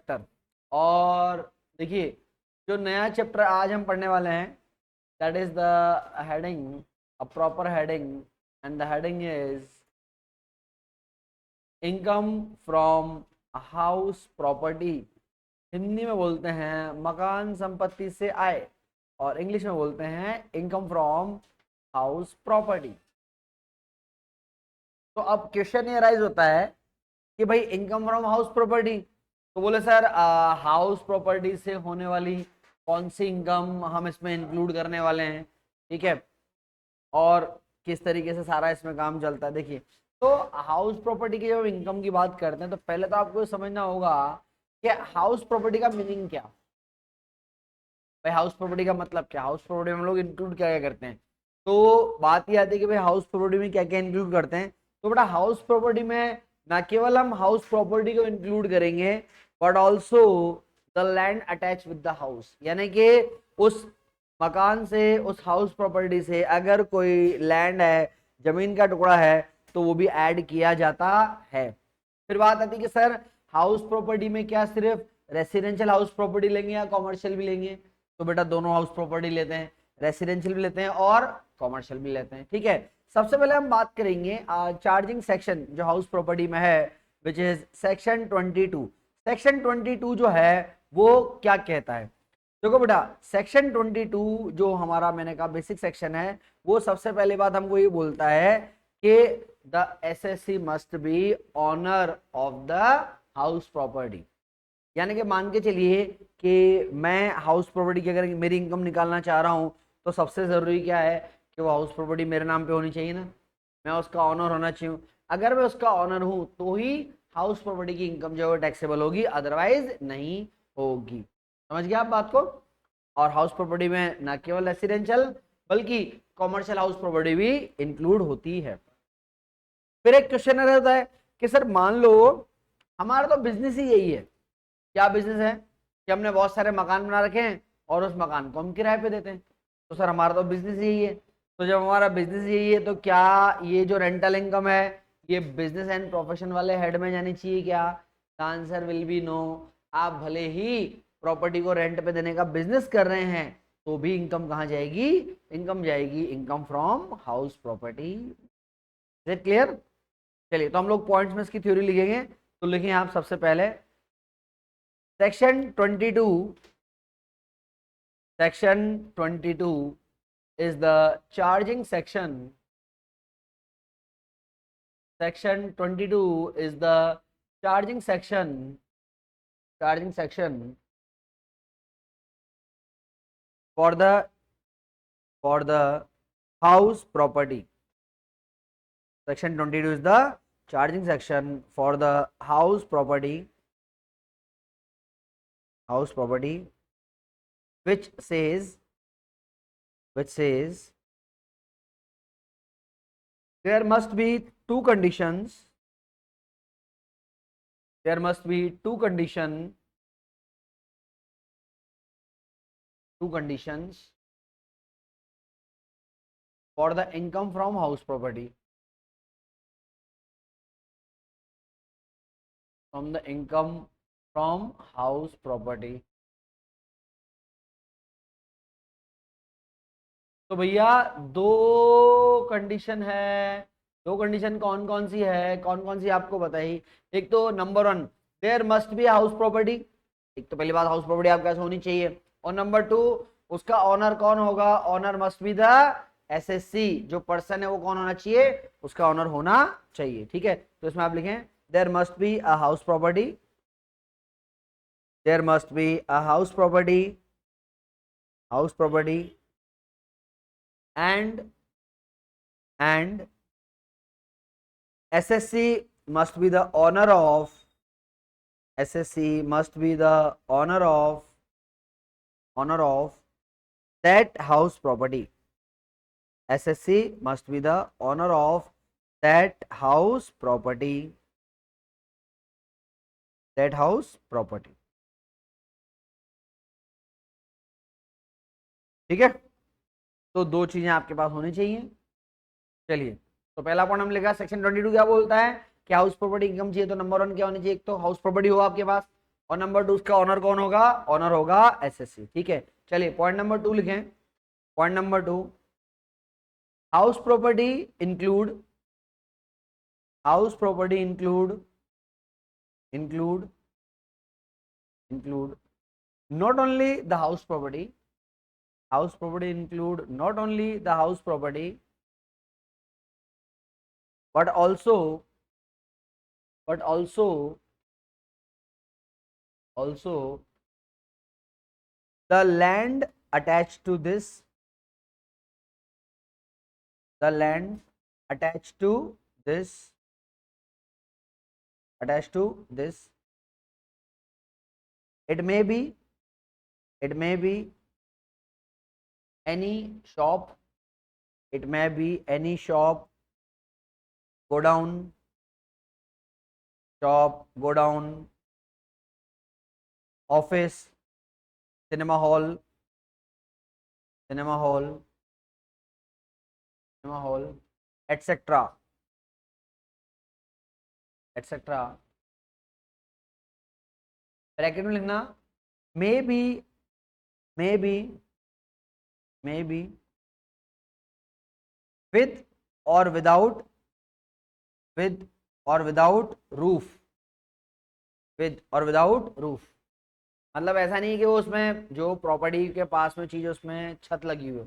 Chapter. और देखिए जो नया चैप्टर आज हम पढ़ने वाले हैं, that is the heading, a proper heading, and the heading is income from house property. Hindi में बोलते हैं मकान संपत्ति से आय, और इंग्लिश में बोलते हैं इनकम फ्रॉम हाउस प्रॉपर्टी। तो अब क्वेश्चन ये राइज होता है कि भाई इनकम फ्रॉम हाउस प्रॉपर्टी, तो बोले सर हाउस प्रॉपर्टी से होने वाली कौन सी इनकम हम इसमें इंक्लूड करने वाले हैं, ठीक है, और किस तरीके से सारा इसमें काम चलता है। देखिए तो हाउस प्रॉपर्टी की जब इनकम की बात करते हैं तो पहले तो आपको समझना होगा कि हाउस प्रॉपर्टी का मीनिंग क्या। भाई हाउस प्रॉपर्टी का मतलब क्या, हाउस प्रॉपर्टी में हम लोग इंक्लूड क्या क्या करते हैं। तो बात ये आती है कि भाई हाउस प्रॉपर्टी में क्या क्या इंक्लूड करते हैं। तो बेटा हाउस प्रॉपर्टी में ना केवल हम हाउस प्रॉपर्टी को इंक्लूड करेंगे, but also the land attach with the house, यानी कि उस मकान से, उस हाउस प्रॉपर्टी से अगर कोई लैंड है, जमीन का टुकड़ा है, तो वो भी ऐड किया जाता है। फिर बात आती है कि सर हाउस प्रॉपर्टी में क्या सिर्फ रेसिडेंशियल हाउस प्रॉपर्टी लेंगे या कॉमर्शियल भी लेंगे। तो बेटा दोनों हाउस प्रॉपर्टी लेते हैं, रेसिडेंशियल भी लेते हैं और कॉमर्शियल भी लेते हैं, ठीक है। सबसे पहले हम बात करेंगे चार्जिंग सेक्शन जो हाउस प्रॉपर्टी में है, विच इज सेक्शन 22। सेक्शन 22 जो है वो क्या कहता है। देखो बेटा सेक्शन 22 जो हमारा मैंने कहा बेसिक सेक्शन है, वो सबसे पहले बात हमको ये बोलता है कि the assessee must be owner of the house property. यानी कि मान के चलिए कि मैं हाउस प्रॉपर्टी की अगर मेरी इनकम निकालना चाह रहा हूं, तो सबसे जरूरी क्या है कि वो हाउस प्रॉपर्टी मेरे नाम पे होनी चाहिए ना, मैं उसका ऑनर होना चाहिए। अगर मैं उसका ऑनर हूं तो ही हाउस प्रॉपर्टी की इनकम जो है टैक्सेबल होगी, अदरवाइज नहीं होगी। समझ गया आप बात को। और हाउस प्रॉपर्टी में ना केवल रेसिडेंशियल बल्कि कॉमर्शियल हाउस प्रॉपर्टी भी इंक्लूड होती है। फिर एक क्वेश्चन रहता है कि सर मान लो हमारा तो बिजनेस ही यही है। क्या बिजनेस है कि हमने बहुत सारे मकान बना रखे हैं और उस मकान को हम किराए पे देते हैं। तो सर हमारा तो बिजनेस यही है। तो जब हमारा बिजनेस यही है तो क्या ये जो रेंटल इनकम है ये बिजनेस एंड प्रोफेशन वाले हेड में जानी चाहिए क्या? The answer will be no. आप भले ही प्रॉपर्टी को रेंट पे देने का बिजनेस कर रहे हैं तो भी इनकम कहाँ जाएगी? इनकम जाएगी income from house property. Is it clear? चलिए तो हम लोग पॉइंट्स में इसकी थ्योरी लिखेंगे। तो लिखें आप सबसे पहले section 22, section 22 is the charging section. Section 22 is the charging section, charging section for the house property. Section 22 is the charging section for the house property, which says there must be two conditions. There must be two conditions for the income from house property. From the income from house property. तो भैया दो condition है। दो condition कौन कौन सी है, कौन कौन सी आपको बताई। एक तो number 1, there must be house property. एक तो पहली बात हाउस प्रॉपर्टी आपके पास होनी चाहिए। और नंबर 2, उसका ऑनर कौन होगा? Owner must be the assessee. जो पर्सन है वो कौन होना चाहिए? उसका ऑनर होना चाहिए। ठीक है, तो इसमें आप लिखें there must be a house property, there must be a house property, and SSC must be the owner of that house property. SSC must be the owner of that house property. ठीक है, तो दो चीजें आपके पास होनी चाहिए। चलिए तो पहला पॉइंट हम लिखा सेक्शन 22 क्या बोलता है कि हाउस प्रॉपर्टी इनकम चाहिए, तो नंबर 1 क्या होनी चाहिए? एक तो हाउस प्रॉपर्टी हो आपके पास, और नंबर 2 उसका ऑनर कौन होगा? ऑनर होगा एसएससी। ठीक है, चलिए पॉइंट नंबर 2 लिखें। Point number 2, house property include, house property include include include not only the house property, house property include not only the house property but also but also also the land attached to this, the land attached to this, attached to this. It may be, it may be any shop, it may be any shop, godown, shop, godown, office, cinema hall, cinema hall, cinema hall, etc. etc. Bracket में लिखना may be, may be, may be with और without, with और without roof, with और without roof. मतलब ऐसा नहीं है कि वो उसमें जो प्रॉपर्टी के पास में चीज है उसमें छत लगी हुई है।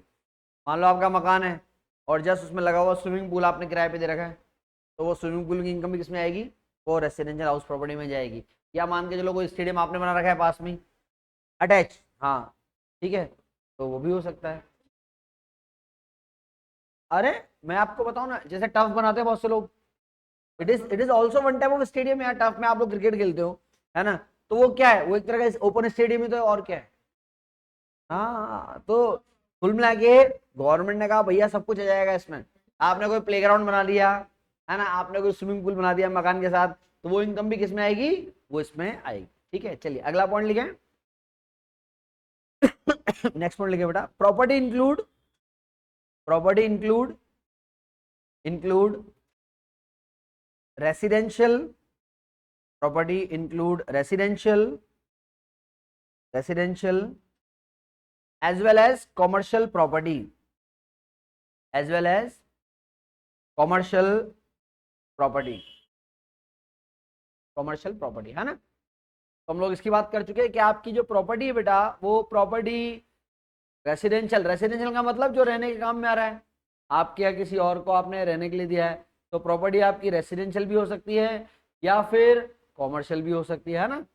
मान लो आपका मकान है और जस्ट उसमें लगा हुआ स्विमिंग पूल आपने किराए पे दे रखा है, तो वो स्विमिंग पूल की इनकम भी किसमें आएगी? वो रेसिडेंशियल हाउस प्रॉपर्टी में जाएगी। या मान के चलो कोई स्टेडियम आपने बना रखा है पास में अटैच, हाँ ठीक है, तो वो भी हो सकता है। अरे मैं आपको बताऊं ना, जैसे टफ बनाते हैं बहुत से लोग, it is also one type of stadium. यार टफ में आप लोग क्रिकेट खेलते हो, है ना, तो वो क्या है? वो एक तरह का ओपन स्टेडियम ही तो है, और क्या है। हाँ, तो कुल मिला के गवर्नमेंट ने कहा भैया सब कुछ आ जाएगा इसमें। आपने कोई प्लेग्राउंड बना लिया, है ना, आपने कोई स्विमिंग पूल बना दिया मकान के साथ, तो वो इनकम भी किसमें आएगी? वो इसमें आएगी। ठीक है, चलिए अगला पॉइंट लिखें। नेक्स्ट पॉइंट लिखे बेटा, property include, property include include residential, property include residential, residential as well as commercial property, as well as commercial property, commercial property, है ना। तो हम लोग इसकी बात कर चुके हैं कि आपकी जो प्रॉपर्टी है बेटा, वो प्रॉपर्टी रेसिडेंशियल, रेसिडेंशियल का मतलब जो रहने के काम में आ रहा है, आपके या किसी और को आपने रहने के लिए दिया है, तो प्रॉपर्टी आपकी रेसिडेंशियल भी हो सकती है या फिर कॉमर्शियल भी हो सकती है ना।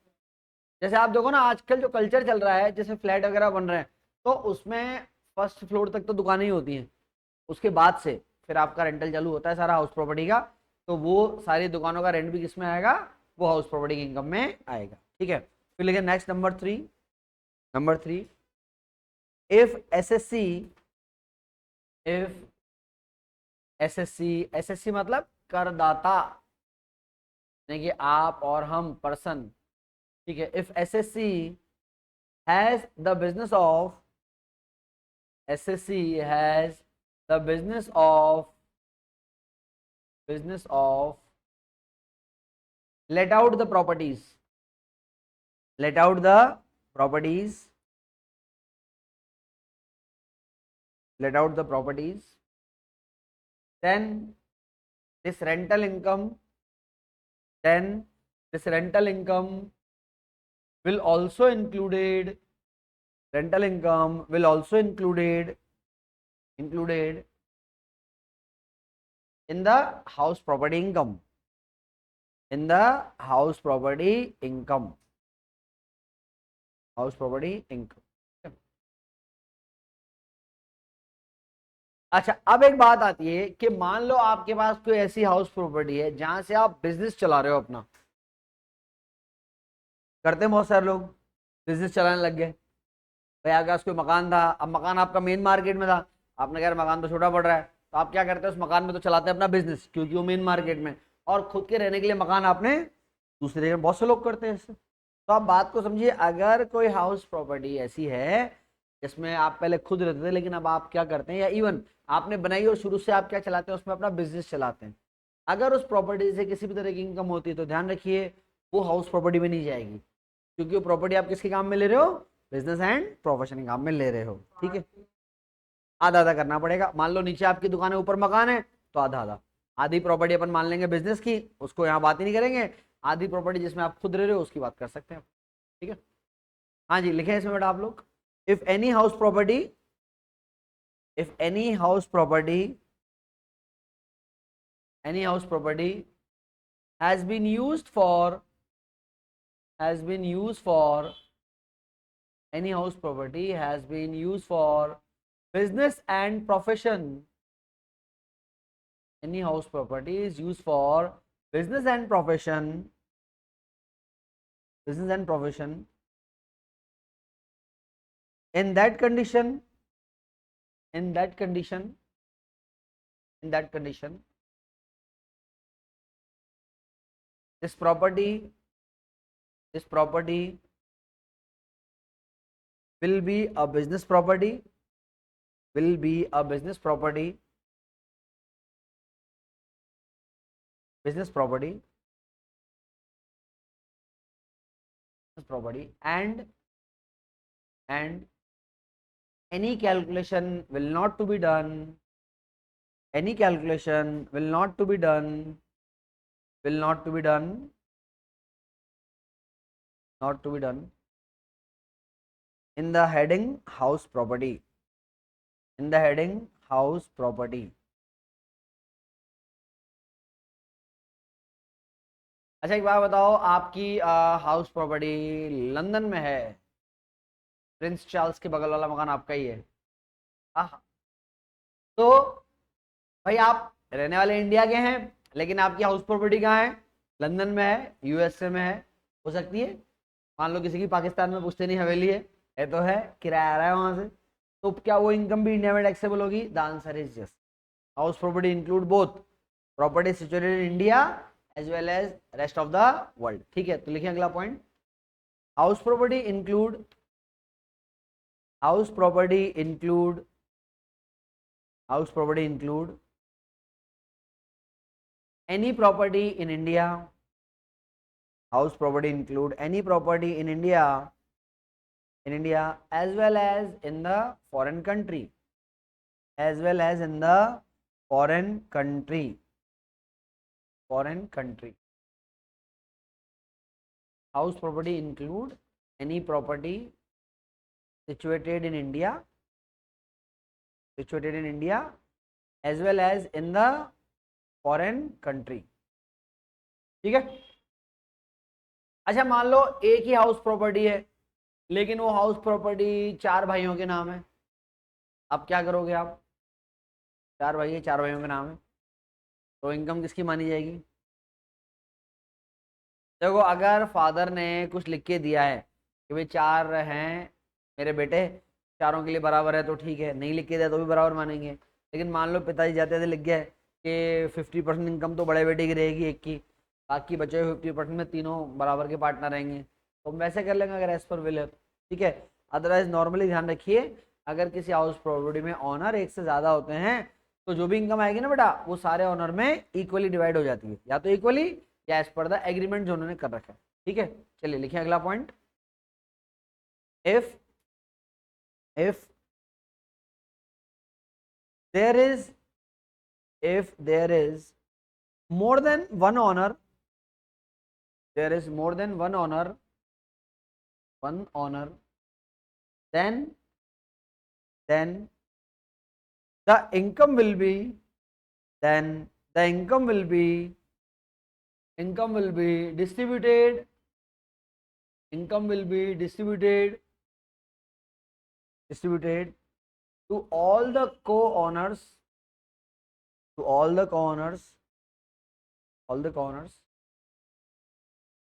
जैसे आप देखो ना आजकल जो कल्चर चल रहा है, जैसे फ्लैट वगैरह बन रहे हैं, तो उसमें फर्स्ट फ्लोर तक तो दुकानें ही होती हैं, उसके बाद से फिर आपका रेंटल चालू होता है सारा हाउस प्रॉपर्टी का, तो वो सारी दुकानों का रेंट भी किस में आएगा? वो हाउस प्रॉपर्टी की इनकम में आएगा। ठीक है, फिर लिखे next number 3, number 3, if SSC, if SSC, SSC मतलब करदाता, यानी कि आप और हम पर्सन। ठीक है, if SSC has the business of, SSC has the business of let out the properties, let out the properties, let out the properties, then this rental income, then this rental income will also included, rental income will also included in the house property income, in the house property income, house property income। अच्छा, अब एक बात आती है कि मान लो आपके पास कोई ऐसी हाउस प्रॉपर्टी है जहां से आप बिजनेस चला रहे हो अपना, करते हैं बहुत सारे लोग, बिजनेस चलाने लग गए। भाई आपके पास कोई मकान था, अब मकान आपका मेन मार्केट में था, आपने कहा मकान तो छोटा पड़ रहा है, तो आप क्या करते हैं उस मकान में तो चलाते हैं अपना बिजनेस, क्योंकि वो मेन मार्केट में, और खुद के रहने के लिए मकान आपने दूसरे जगह, बहुत से लोग करते हैं इससे। तो आप बात को समझिए, अगर कोई हाउस प्रॉपर्टी ऐसी है जिसमें आप पहले खुद रहते थे लेकिन अब आप क्या करते हैं, या इवन आपने बनाई और शुरू से आप क्या चलाते हैं, उसमें अपना बिजनेस चलाते हैं, अगर उस प्रॉपर्टी से किसी भी तरह की इनकम होती है तो ध्यान रखिए वो हाउस प्रॉपर्टी में नहीं जाएगी, क्योंकि वो प्रॉपर्टी आप किसके काम में ले रहे हो, बिजनेस एंड प्रोफेशन के काम में ले रहे हो, ठीक है। आधा आधा करना पड़ेगा। मान लो नीचे आपकी दुकान है, ऊपर मकान है, तो आधा आधा। आधी प्रॉपर्टी अपन मान लेंगे बिजनेस की, उसको यहाँ बात ही नहीं करेंगे। आधी प्रॉपर्टी जिसमें आप खुद रह रहे हो उसकी बात कर सकते हैं, ठीक है। हाँ जी, लिखे इसमें बेटा आप लोग। If any house property, if any house property, any house property has been used for, has been used for, any house property has been used for business and profession, any house property is used for business and profession, business and profession, in that condition, in that condition, in that condition, this property, this property will be a business property, will be a business property, business property, property, and any calculation will not to be done, any calculation will not to be done, will not to be done, not to be done in the heading house property, in the heading house property. अच्छा एक बात बताओ, आपकी house property London में है, Prince Charles के बगल वाला मकान आपका ही है, हाँ, तो भाई आप रहने वाले इंडिया के हैं, लेकिन आपकी हाउस प्रॉपर्टी कहाँ है, लंदन में है, यूएसए में है, हो सकती है। मान लो किसी की पाकिस्तान में पुश्तैनी हवेली है तो है, किराया आ रहा है वहां से, तो क्या वो इनकम भी इंडिया में टैक्सेबल होगी? The answer is yes. House property include both property situated in India as well as rest of the world, ठीक है। तो लिखिए अगला point, house property include, house property include, house property include any property in India, house property include any property in India, in India as well as in the foreign country, as well as in the foreign country, foreign country. House property include any property situated in India, situated in India as well as in the foreign country, ठीक है। अच्छा मान लो एक ही house property है, लेकिन वो house property 4 भाइयों के नाम है, अब क्या करोगे आप? 4 भाई है, 4 भाइयों के नाम है, तो इनकम किसकी मानी जाएगी? देखो अगर फादर ने कुछ लिख के दिया है कि भाई 4 हैं मेरे बेटे, चारों के लिए बराबर है, तो ठीक है, नहीं लिख के दिया तो भी बराबर मानेंगे। लेकिन मान लो पिताजी जाते थे लिख गया कि 50% इनकम तो बड़े बेटे की रहेगी एक की, बाकी बचे हुए 50% में तीनों बराबर के पार्टनर रहेंगे, तो हम वैसे कर लेंगे अगर एज पर विल है, ठीक है। अदरवाइज नॉर्मली ध्यान रखिए, अगर किसी हाउस प्रॉपर्टी में ऑनर एक से ज़्यादा होते हैं तो जो भी इनकम आएगी ना बेटा, वो सारे ऑनर में इक्वली डिवाइड हो जाती है, या तो इक्वली या एज पर द एग्रीमेंट जो उन्होंने कर रखा है, ठीक है। चलिए लिखिए अगला point, if if there is, if there is more than one owner, there is more than one owner, one owner, then the income will be, then the income will be, income will be distributed, income will be distributed, distributed to all the co-owners, to all the co-owners, all the co-owners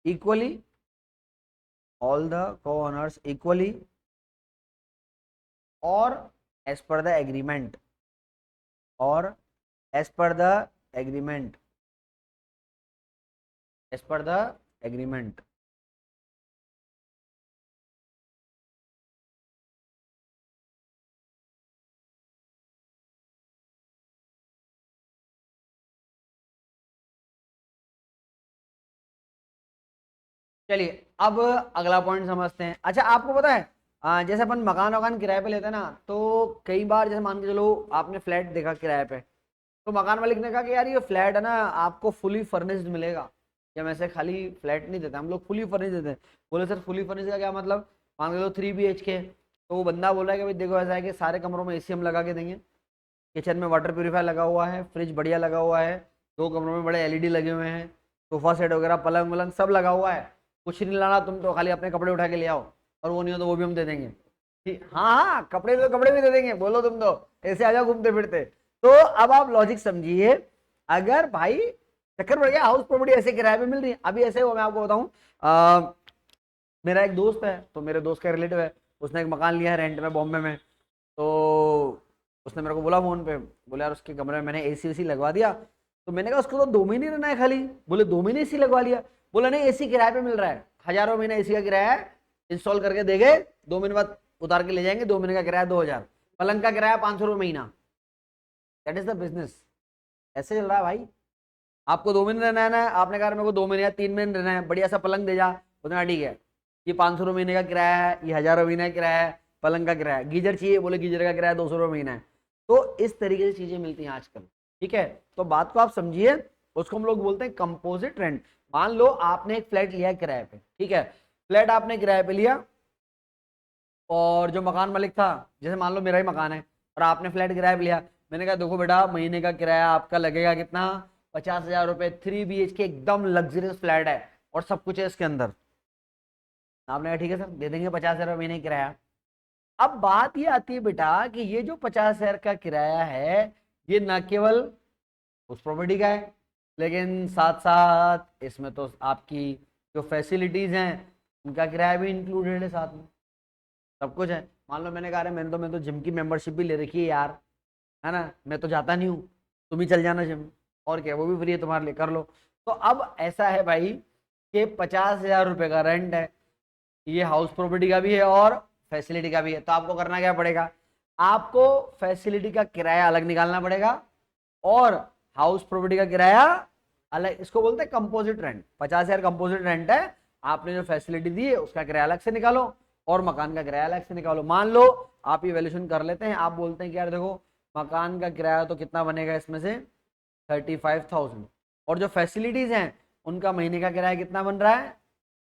equally, all the co-owners equally, or as per the agreement, or as per the agreement, as per the agreement. चलिए अब अगला point समझते हैं। अच्छा आपको पता है जैसे अपन मकान वकान किराए पे लेते हैं ना, तो कई बार जैसे मान के चलो आपने फ्लैट देखा किराए पे, तो मकान मालिक ने कहा कि यार ये फ्लैट है ना आपको फुली फर्निश्ड मिलेगा, या वैसे खाली फ्लैट नहीं देते हम लोग, फुली फर्निश्ड देते हैं। बोले सर फुली फर्निश्ड का क्या मतलब? मान के चलो 3 BHK, तो वो बंदा बोल रहा है कि भाई देखो ऐसा है कि सारे कमरों में AC हम लगा के देंगे, किचन में वाटर प्यूरीफायर लगा हुआ है, फ्रिज बढ़िया लगा हुआ है, 2 कमरों में बड़े LED लगे हुए हैं, सोफा सेट वगैरह पलंग वलंग सब लगा हुआ है, कुछ नहीं लाना, तुम तो खाली अपने कपड़े उठा के ले आओ, और वो नहीं हो तो वो भी हम दे देंगे। ठीक, हाँ हाँ कपड़े तो कपड़े भी दे देंगे, बोलो तुम तो ऐसे आ जाओ घूमते फिरते। तो अब आप लॉजिक समझिए, अगर भाई चक्कर पड़ गया, हाउस प्रॉपर्टी ऐसे किराए पे मिल रही है, अभी ऐसे हो मैं आपको बताऊं, मेरा एक दोस्त है, तो मेरे दोस्त का रिलेटिव है, उसने एक मकान लिया है रेंट में बॉम्बे में, तो उसने मेरे को बोला फोन पे, बोले यार उसके कमरे में मैंने AC वेसी लगवा दिया। तो मैंने कहा उसको तो 2 महीने रहना है खाली। बोले 2 महीने AC लगवा लिया? बोला नहीं AC किराए पे मिल रहा है, हजारों महीना AC का किराया है, इंस्टॉल करके दे गए, 2 महीने बाद उतार के ले जाएंगे, 2 महीने का किराया 2000, पलंग का किराया 500 रुपये महीना। दैट इज द बिजनेस, ऐसे चल रहा है भाई। आपको 2 महीने रहना है ना, आपने कहा मेरे को 2 महीने या 3 महीने रहना है, बढ़िया सा पलंग दे जा, उतना ठीक है, ये 500 रुपये महीने का किराया है, ये 1000 महीने का किराया है, पलंग का किराया, गीजर चाहिए, बोले गीजर का किराया 200 रुपये महीना है। तो इस तरीके से चीजें मिलती हैं आजकल। ठीक है, तो बात को आप समझिए, उसको हम लोग बोलते हैं कंपोजिट रेंट। मान लो आपने एक फ्लैट लिया है किराए पे, ठीक है, फ्लैट आपने किराए पे लिया, और जो मकान मालिक था, जैसे मान लो मेरा ही मकान है और आपने फ्लैट किराए पे लिया, मैंने कहा देखो बेटा महीने का किराया आपका लगेगा कितना, 50,000 रुपये, 3 BHK एकदम लग्जरियस फ्लैट है और सब कुछ है इसके अंदर। आपने कहा ठीक है सर दे देंगे 50,000 महीने का किराया। अब बात ये आती है बेटा कि ये जो 50,000 का किराया है, ये न केवल उस प्रॉपर्टी का है, लेकिन साथ साथ इसमें तो आपकी जो फैसिलिटीज हैं उनका किराया भी इंक्लूडेड है साथ में, सब कुछ है। मान लो मैंने कहा मैं तो जिम की मेंबरशिप भी ले रखी है यार, है ना, मैं तो जाता नहीं हूँ, तुम ही चल जाना जिम, और क्या वो भी फ्री है तुम्हारे लिए, कर लो। तो अब ऐसा है भाई कि 50,000 रुपये का रेंट है, ये हाउस प्रॉपर्टी का भी है और फैसिलिटी का भी है। तो आपको करना क्या पड़ेगा, आपको फैसिलिटी का किराया अलग निकालना पड़ेगा और हाउस प्रॉपर्टी का किराया अलग, इसको बोलते हैं कंपोजिट रेंट। 50,000 कंपोजिट रेंट है, आपने जो फैसिलिटी दी है उसका किराया अलग से निकालो और मकान का किराया अलग से निकालो। मान लो आप ये वैल्यूशन कर लेते हैं, आप बोलते हैं कि यार देखो मकान का किराया तो कितना बनेगा इसमें से 35,000, और जो फैसिलिटीज हैं उनका महीने का किराया कितना बन रहा है,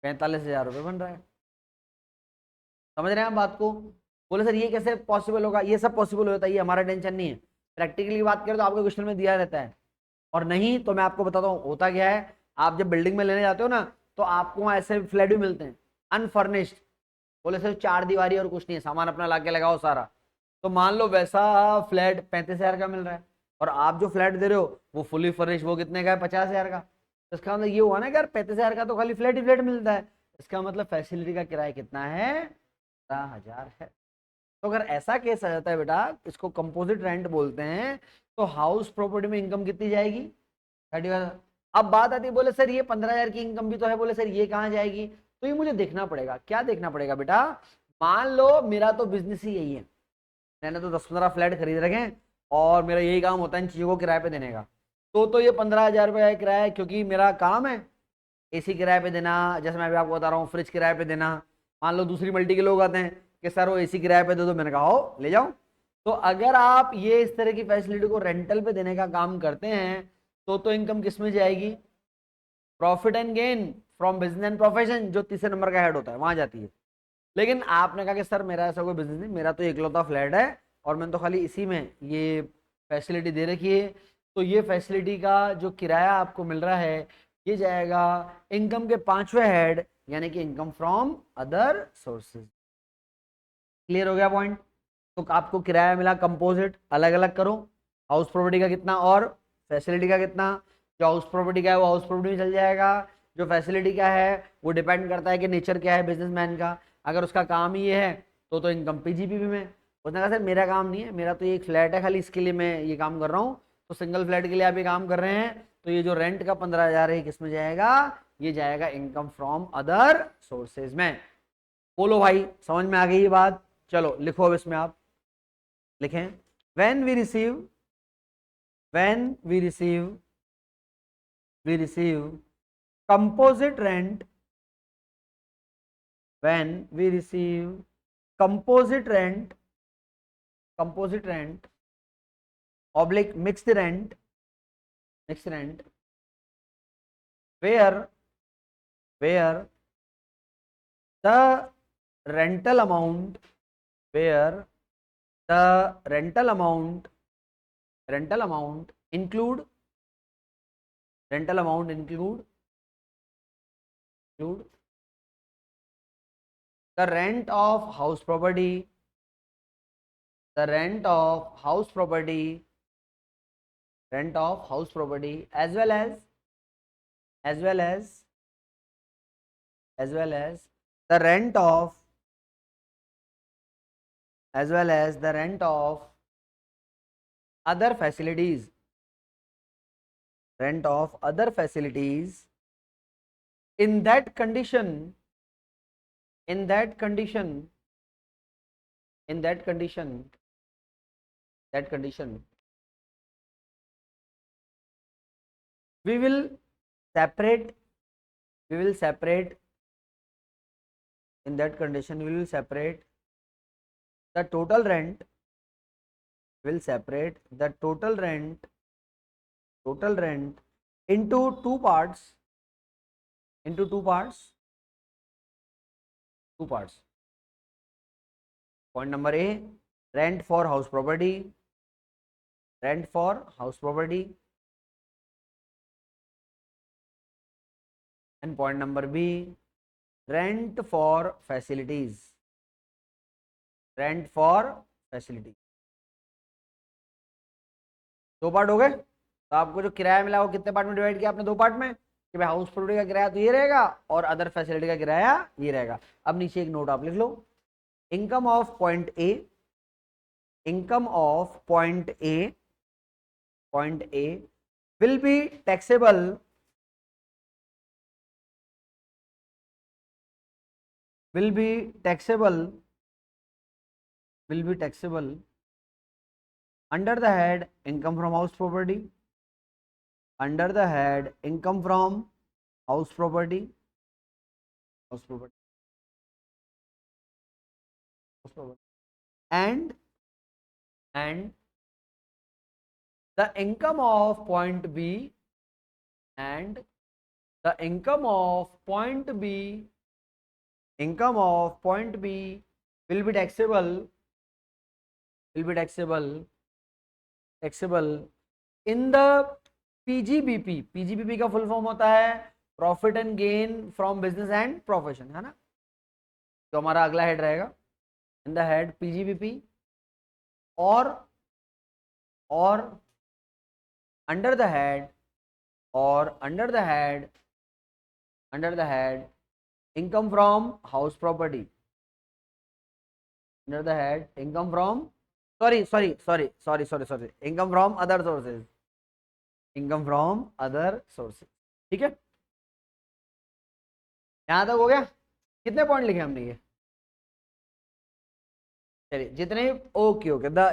45,000 रुपये बन रहा है। समझ रहे हैं आप बात को? बोले सर ये कैसे पॉसिबल होगा? ये सब पॉसिबल होता है, ये हमारा टेंशन नहीं है, प्रैक्टिकली बात करें तो आपके क्वेश्चन में दिया रहता है। और नहीं तो मैं आपको बताता हूँ होता क्या है, आप जब बिल्डिंग में लेने जाते हो ना, तो आपको वहां ऐसे फ्लैट भी मिलते हैं अनफर्निश्ड, बोले सिर्फ 4 दीवारी और कुछ नहीं है, सामान अपना लाके लगाओ सारा। तो मान लो वैसा फ्लैट 35,000 का मिल रहा है, और आप जो फ्लैट दे रहे हो वो फुली फर्निश, वो कितने का है, 50,000 का। तो इसका मतलब ये हुआ ना कि यार 35,000 का तो खाली फ्लैट ही फ्लैट मिलता है, इसका मतलब फैसिलिटी का किराया कितना है, 15,000 है। तो अगर ऐसा केस आ जाता है बेटा, इसको कंपोजिट रेंट बोलते हैं, तो हाउस प्रॉपर्टी में इनकम कितनी जाएगी, 30,000। अब बात आती है, बोले सर ये 15,000 की इनकम भी तो है, बोले सर ये कहाँ जाएगी? तो ये मुझे देखना पड़ेगा, क्या देखना पड़ेगा बेटा, मान लो मेरा तो बिजनेस ही यही है, मैंने तो 10-15 फ्लैट खरीद रखे हैं और मेरा यही काम होता है इन चीजों को किराए पे देने का। तो ये 15,000 रुपये किराया है, क्योंकि मेरा काम है AC किराए पे देना, जैसे मैं अभी आपको बता रहा हूँ फ्रिज किराए पे देना। मान लो दूसरी मल्टी के लोग आते हैं कि सर वो AC किराए पे दे दो, मैंने कहा हो ले जाओ। तो अगर आप ये इस तरह की फैसिलिटी को रेंटल पे देने का काम करते हैं, तो इनकम किस में जाएगी, profit and gain from business and profession, जो तीसरे नंबर का हेड होता है वहां जाती है। लेकिन आपने कहा कि सर मेरा ऐसा कोई बिजनेस नहीं, मेरा तो इकलौता फ्लैट है और मैंने तो खाली इसी में ये फैसिलिटी दे रखी है, तो ये फैसिलिटी का जो किराया आपको मिल रहा है ये जाएगा इनकम के 5वें हेड, यानी कि income from other sources. Clear हो गया पॉइंट? तो आपको किराया मिला कंपोजिट, अलग अलग करो, हाउस प्रॉपर्टी का कितना और फैसिलिटी का कितना। जो हाउस प्रॉपर्टी का है वो हाउस प्रॉपर्टी में चल जाएगा, जो फैसिलिटी का है वो डिपेंड करता है कि नेचर क्या है बिजनेसमैन का। अगर उसका काम ही ये है तो इनकम PGPP में। उसने कहा सर मेरा काम नहीं है, मेरा तो ये एक फ्लैट है खाली, इसके लिए मैं ये काम कर रहा हूँ, तो सिंगल फ्लैट के लिए आप ये काम कर रहे हैं, तो ये जो रेंट का 15,000 है किस में जाएगा, ये जाएगा इनकम फ्रॉम अदर सोर्सेज में। बोलो भाई समझ में आ गई ये बात? चलो लिखो अब इसमें आप लिखें, when we receive when we receive composite rent when we receive composite rent oblique mixed rent where the rental amount where the rental amount include the rent of house property, as well as the rent of other facilities, in that condition we will separate in that condition we will separate the total rent into two parts point number A, rent for house property, and point number B, rent for facilities. दो part हो गए। तो आपको जो किराया मिला वो कितने पार्ट में डिवाइड किया आपने? दो पार्ट में, कि भाई हाउस प्रॉपर्टी का किराया तो ये रहेगा और अदर फैसिलिटी का किराया ये रहेगा। अब नीचे एक नोट आप लिख लो, income of point A will be taxable under the head income from house property, and the income of point B will be taxable in the PGBP का फुल फॉर्म होता है profit and gain from business and profession, है ना। तो हमारा अगला head रहेगा in the head PGBP और under the head income from house property, income from other sources, ठीक है। यहां तक हो गया? कितने पॉइंट लिखे हमने ये? चलिए जितने, ओके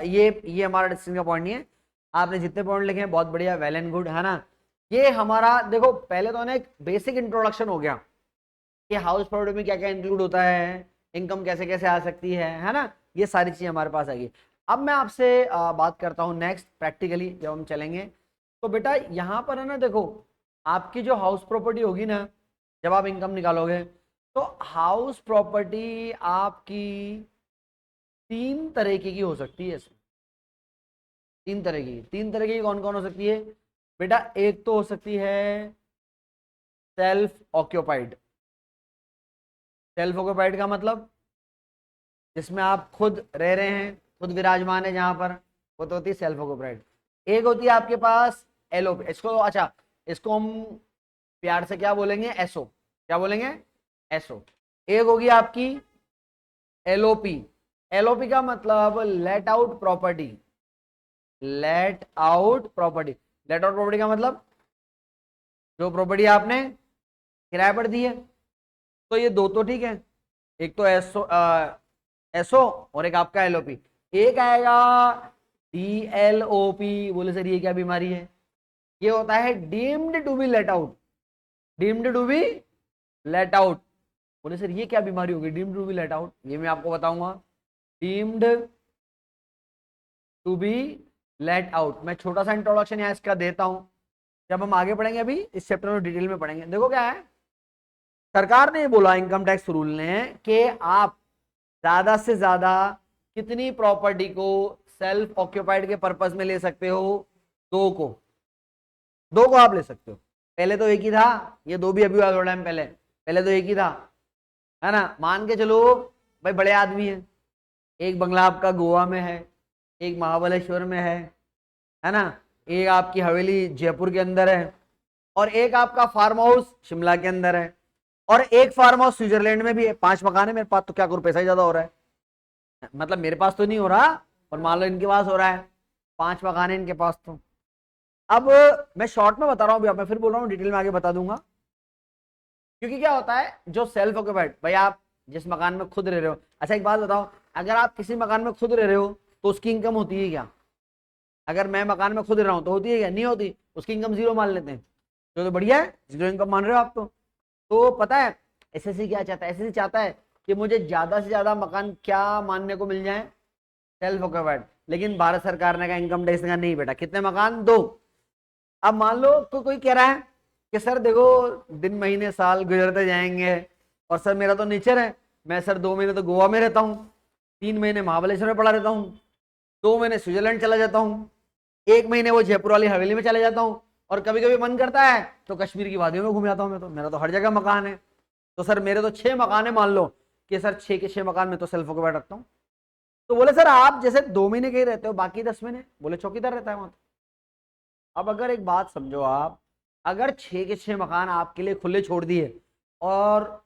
ये हमारा डिस्कशन का पॉइंट नहीं है। आपने जितने पॉइंट लिखे हैं बहुत बढ़िया, वेल एंड गुड, है ना। ये हमारा देखो पहले तो ना एक बेसिक इंट्रोडक्शन हो गया कि हाउस प्रॉपर्टी में क्या क्या इंक्लूड होता है, इनकम कैसे कैसे आ सकती है ना। ये सारी चीजें हमारे पास आ गई। अब मैं आपसे बात करता हूँ नेक्स्ट प्रैक्टिकली जब हम चलेंगे। तो बेटा यहाँ पर है ना, देखो आपकी जो हाउस प्रॉपर्टी होगी ना, जब आप इनकम निकालोगे तो हाउस प्रॉपर्टी आपकी तीन तरीके की हो सकती है। तीन तरह की कौन कौन हो सकती है बेटा? एक तो हो सकती है सेल्फ ऑक्यूपाइड का मतलब जिसमें आप खुद रह रहे हैं, खुद विराजमान है जहां पर, वो तो होती है सेल्फ ऑक्यूपाइड। एक होती है आपके पास एलओपी, इसको हम प्यार से क्या बोलेंगे? एसओ। क्या बोलेंगे? एसओ। एक होगी आपकी एलओपी। एलओपी का मतलब लेट आउट प्रॉपर्टी का मतलब जो प्रॉपर्टी आपने किराए पर दी है। तो ये दो तो ठीक है, एक तो एसओ और एक आपका एलओपी। एक आएगा डीएलओपी। बोले सर ये क्या बीमारी है? ये होता है deemed to be let out. बोले सर ये क्या बीमारी होगी deemed to be let out? ये मैं आपको बताऊंगा। Deemed to be let out, मैं छोटा सा इंट्रोडक्शन यहाँ इसका देता हूं, जब हम आगे पढ़ेंगे अभी इस चैप्टर में डिटेल में पढ़ेंगे। देखो क्या है, सरकार ने बोला इनकम टैक्स रूल ने कि आप ज्यादा से ज्यादा कितनी प्रॉपर्टी को सेल्फ ऑक्यूपाइड के पर्पज में ले सकते हो? दो को आप ले सकते हो। पहले तो एक ही था, ये दो भी अभी हुआ थोड़ा टाइम पहले, पहले तो एक ही था, है ना। मान के चलो भाई बड़े आदमी हैं, एक बंगला आपका गोवा में है, एक महाबलेश्वर में है ना, एक आपकी हवेली जयपुर के अंदर है, और एक आपका फार्म हाउस शिमला के अंदर है, और एक फार्म हाउस स्विट्जरलैंड में भी है। 5 मकान है मेरे पास, तो क्या करूं, पैसा ही ज्यादा हो रहा है। मतलब मेरे पास तो नहीं हो रहा, और मान लो इनके पास हो रहा है, 5 मकान है इनके पास। तो अब मैं शॉर्ट में बता रहा हूं, मैं फिर बोल रहा हूं, डिटेल में आगे बता दूंगा। क्योंकि क्या होता है, जो सेल्फ ऑक्यूपाइड, भाई आप जिस मकान में खुद रह रहे हो, अच्छा एक बात बताओ, अगर आप किसी मकान में खुद रह रहे हो तो उसकी इनकम होती है क्या? अगर मैं मकान में खुद रह रहा हूं तो होती है क्या? नहीं होती, उसकी इनकम जीरो मान लेते हैं। तो बढ़िया है, जीरो इनकम मान रहे हो आप। तो पता है एसएससी क्या चाहता है? एसएससी चाहता है कि मुझे ज्यादा से ज्यादा मकान क्या मानने को मिल जाए, सेल्फ ऑक्यूपाइड। लेकिन भारत सरकार ने कहा, इनकम टैक्स का नहीं बेटा, कितने मकान? 2। अब मान लो कोई कह रहा है कि सर देखो दिन महीने साल गुजरते जाएंगे, और सर मेरा तो नेचर है, मैं सर 2 महीने तो गोवा में रहता हूँ, 3 महीने महाबलेश्वर में पड़ा रहता हूँ, 2 महीने स्विट्जरलैंड चला जाता हूँ, 1 महीने वो जयपुर वाली हवेली में चले जाता हूँ, और कभी कभी मन करता है तो कश्मीर की वादियों में घूम जाता हूँ। मैं तो, मेरा तो हर जगह मकान है। तो सर मेरे तो 6 मकान है, मान लो कि सर 6 के 6 मकान में तो सेल्फ ऑक्यूपाइड रखता हूँ। तो बोले सर आप जैसे 2 महीने कहीं रहते हो, बाकी 10 महीने? बोले चौकीदार रहता है वहां। अब अगर एक बात समझो आप, अगर 6 के 6 मकान आपके लिए खुले छोड़ दिए, और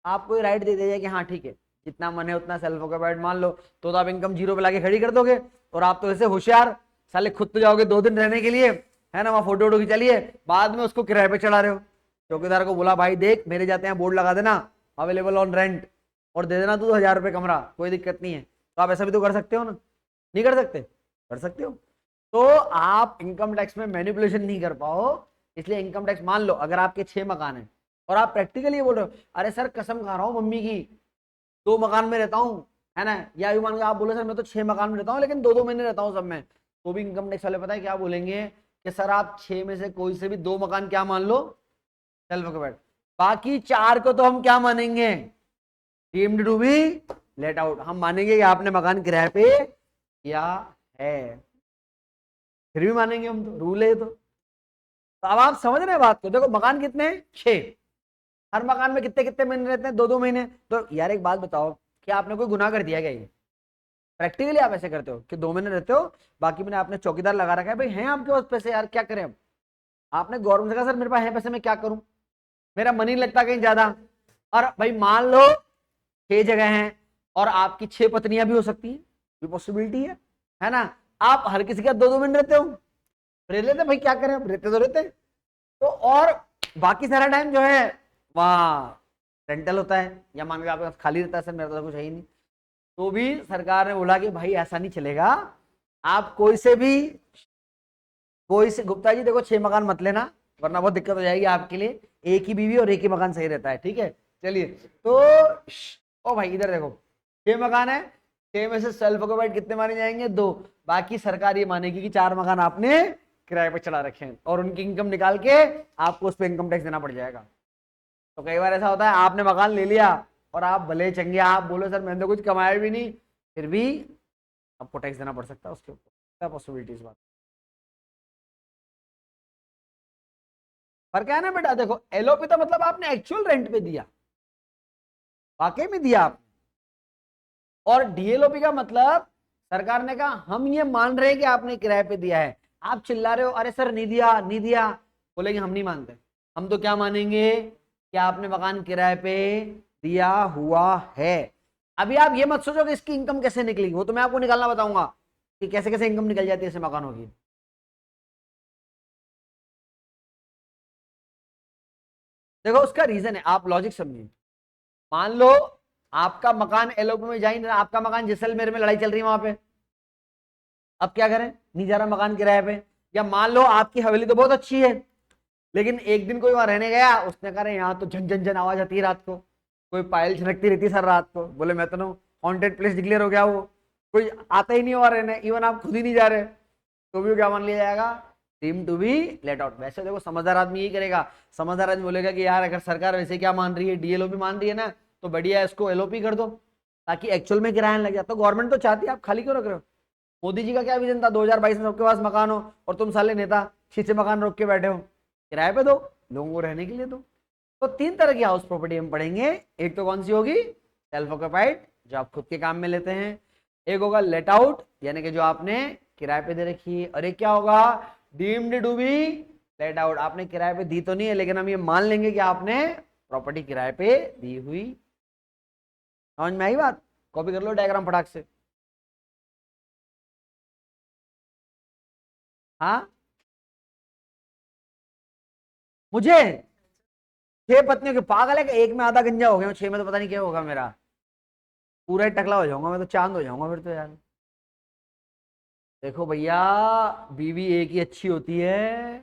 आपको राइट दे दिया जाए कि हाँ ठीक है जितना मन है उतना सेल्फ ऑक्यूपाइड मान लो, तो आप इनकम जीरो पे लाके खड़ी कर दोगे। और आप तो ऐसे होशियार साले, खुद तो जाओगे 2 दिन रहने के लिए, है ना, वहां फोटो वोटो खिंचा लिए, बाद में उसको किराए पे चढ़ा रहे हो। चौकीदार को बोला भाई देख मेरे जाते हैं बोर्ड लगा देना अवेलेबल ऑन रेंट, और दे देना तू 1000 रुपये कमरा, कोई दिक्कत नहीं है। तो आप ऐसा भी तो कर सकते हो ना, नहीं कर सकते? कर सकते हो। तो आप इनकम टैक्स में मैनिपुलेशन नहीं कर पाओ, इसलिए इनकम टैक्स मान लो अगर आपके 6 मकान है, और आप प्रैक्टिकली बोल रहे हो अरे सर कसम खा रहा हूँ मम्मी की 2 मकान में रहता हूँ, है ना, या यूं मान के आप बोले सर मैं तो 6 मकान में रहता हूँ लेकिन 2-2 महीने रहता हूँ सब में, तो भी इनकम टैक्स वाले पता है क्या बोलेंगे कि सर आप 6 में से कोई से भी 2 मकान क्या मान लो, सेल्फ ऑक्यूपाइड, बाकी 4 को तो हम क्या मानेंगे, deemed to be let out. हम मानेंगे कि आपने मकान किराए पे किया है, फिर भी मानेंगे हम, तो रूल है तो अब आप समझ रहे हैं बात को। देखो मकान कितने हैं? 6। हर मकान में कितने कितने महीने रहते हैं? 2-2 महीने। तो यार एक बात बताओ, क्या आपने कोई गुनाह कर दिया क्या? ये प्रैक्टिकली आप ऐसे करते हो कि 2 महीने रहते हो, बाकी मैंने आपने चौकीदार लगा रखा है, भाई हैं आपके पास पैसे यार क्या करें। अब आपने गवर्नमेंट से कहा सर मेरे पास है पैसे, मैं क्या करूं, मेरा मन ही लगता कहीं ज्यादा। और भाई मान लो 6 जगह हैं, और आपकी 6 पत्नियां भी हो सकती हैं, ये पॉसिबिलिटी है ना। आप हर किसी का 2-2 महीने रहते हो, रह लेते भाई, क्या करें, अब रहते तो रहते। तो और बाकी सारा टाइम जो है वहाँ रेंटल होता है, या मान के आपके पास खाली रहता है, सर मेरा तो कुछ है ही नहीं। तो भी सरकार ने बोला कि भाई ऐसा नहीं चलेगा, आप कोई से गुप्ता जी देखो 6 मकान मत लेना, वरना बहुत दिक्कत हो जाएगी आपके लिए। एक ही बीवी और एक ही मकान सही रहता है, ठीक है। चलिए तो ओ भाई इधर देखो 6 मकान है, 6 में से सेल्फ ऑक्यूपाइड कितने माने जाएंगे? 2। बाकी सरकार ये मानेगी कि 4 मकान आपने किराए पर चढ़ा रखे हैं, और उनकी इनकम निकाल के आपको उस पर इनकम टैक्स देना पड़ जाएगा। तो कई बार ऐसा होता है आपने मकान ले लिया, और आप भले चंगे आप बोलो सर मैंने तो कुछ कमाया भी नहीं, फिर भी आपको टैक्स देना पड़ सकता है उसके ऊपर, पॉसिबिलिटीज बात। पर क्या है ना बेटा, देखो एलओपी तो मतलब आपने एक्चुअल रेंट पे दिया, वाकई में दिया आप, और डीएलओपी का मतलब सरकार ने कहा हम ये मान रहे हैं कि आपने किराए पे दिया है। आप चिल्ला रहे हो अरे सर नहीं दिया नहीं दिया, बोलेंगे हम नहीं मानते, हम तो क्या मानेंगे कि आपने मकान किराए पे दिया हुआ है। अभी आप ये मत सोचो कि इसकी इनकम कैसे निकलेगी, वो तो मैं आपको निकालना बताऊंगा कि कैसे कैसे इनकम निकल जाती है ऐसे मकानों की। देखो उसका रीजन है, आप लॉजिक समझिए। मान लो आपका मकान एलओपी में जाए, आपका मकान जैसलमेर में लड़ाई चल रही है वहां पे, अब क्या करें, नहीं जा रहा मकान किराए पे। या मान लो आपकी हवेली तो बहुत अच्छी है, लेकिन एक दिन कोई वहां रहने गया, उसने कहा यहाँ तो झन झन झन आवाज आती है रात को, कोई पायल छनकती रहती सर रात को। बोले मैं तो हॉन्टेड प्लेस डिक्लेयर हो गया, वो कोई आता ही नहीं वहां रहने, इवन आप खुद ही नहीं जा रहे, तो भी क्या मान लिया जाएगा, deem to be let out. वैसे देखो समझदार आदमी यही करेगा, समझदार आदमी बोलेगा कि यार अगर सरकार वैसे क्या मान रही है, डीएलओपी मान रही है ना, तो बढ़िया है, इसको एलओपी कर दो ताकि एक्चुअल में किराया लग जाए। तो गवर्नमेंट तो चाहती है, आप खाली क्यों रख रहे हो? मोदी जी का क्या विजन था, 2022 में सबके पास मकान हो, और तुम साले नेता 6 मकान रोक के बैठे हो, किराए पे दो, लोगों को रहने के लिए दो। तो 3 तरह की हाउस प्रॉपर्टी हम पढ़ेंगे। एक तो कौन सी होगी, सेल्फ ऑक्यूपाइड, जो आप खुद के काम में लेते हैं। एक होगा लेट आउट, यानी कि जो आपने किराए पे दे रखी है। और एक क्या होगा, deemed to be let out, आपने किराए पे दी तो नहीं है, लेकिन हम ये मान लेंगे कि आपने प्रॉपर्टी किराए पे दी हुई। समझ में आई बात? कॉपी कर लो डायग्राम फटाक से। हाँ, मुझे 6 पत्नियों के, पागल है कि एक में आधा गंजा हो गया, 6 में तो पता नहीं क्या होगा मेरा, पूरा ही टकला हो जाऊंगा मैं, तो चांद हो जाऊंगा फिर तो यार। देखो भैया, बीवी एक ही अच्छी होती है।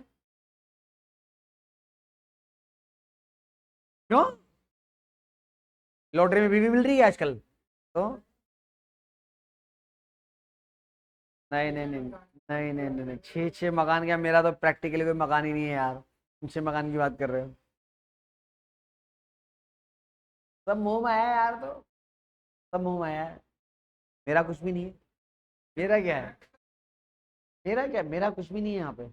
क्यों? लॉटरी में बीवी मिल रही है आजकल तो? नहीं नहीं नहीं नहीं नहीं नहीं नहीं, 6 मकान क्या, मेरा तो प्रैक्टिकली कोई मकान ही नहीं है यार, 6 मकान की बात कर रहे हो? सब मुंह में आया यार, तो सब मुंह में आया है, मेरा कुछ भी नहीं है। मेरा क्या है, मेरा क्या, मेरा कुछ भी नहीं है यहाँ पे।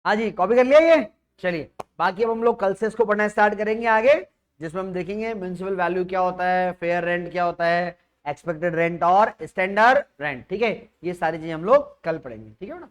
हाँ जी, कॉपी कर लिया ये। चलिए, बाकी अब हम लोग कल से इसको पढ़ना स्टार्ट करेंगे आगे, जिसमें हम देखेंगे म्युनिसिपल वैल्यू क्या होता है, फेयर रेंट क्या होता है, एक्सपेक्टेड रेंट और स्टैंडर्ड रेंट। ठीक है, ये सारी चीजें हम लोग कल पढ़ेंगे। ठीक है ना?